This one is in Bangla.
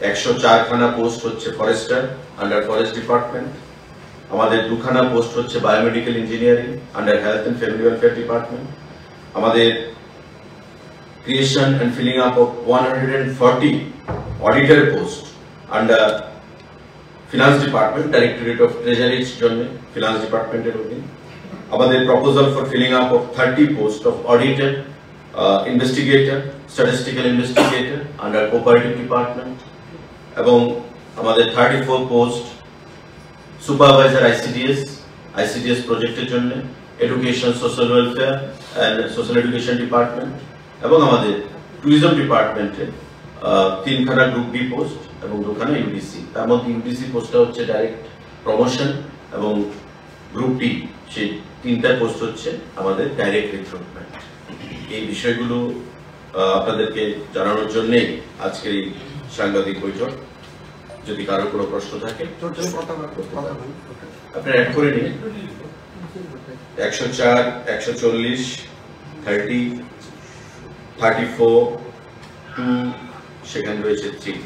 104 খানা পোস্ট হচ্ছে ফরেস্টার আন্ডার ফরেস্ট ডিপার্টমেন্ট, আমাদের 2 খানা পোস্ট হচ্ছে biomedical engineering under health and family welfare department, আমাদের creation and filling up of 140 auditor posts under finance department, directorate of treasury জন্য finance department এর অধীন, আমাদের proposal for filling up of 30 posts of auditor, investigator, statistical investigator under cooperative department, এবং আমাদের 34 post supervisor ICDS প্রজেক্টের জন্য education, social welfare and social education department, এবং আমাদের ট্যুরিজম ডিপার্টমেন্টে 3 খানা গ্রুপ বি পোস্ট এবং 2 খানা ইউডিসি। তার মধ্যে ইউডিসি পোস্টটা হচ্ছে ডাইরেক্ট প্রমোশন এবং গ্রুপ ডি সেই 3টা পোস্ট হচ্ছে আমাদের ডাইরেক্ট রিক্রুটমেন্ট। এই বিষয়গুলো আপনাদেরকে জানানোর জন্যই আজকের এই সাংবাদিক বৈঠক। যদি কারো কোনো প্রশ্ন থাকে আপনারা অ্যাড করে নিন। 104, 140, 30, 34, 2 সেখানে রয়েছে 3।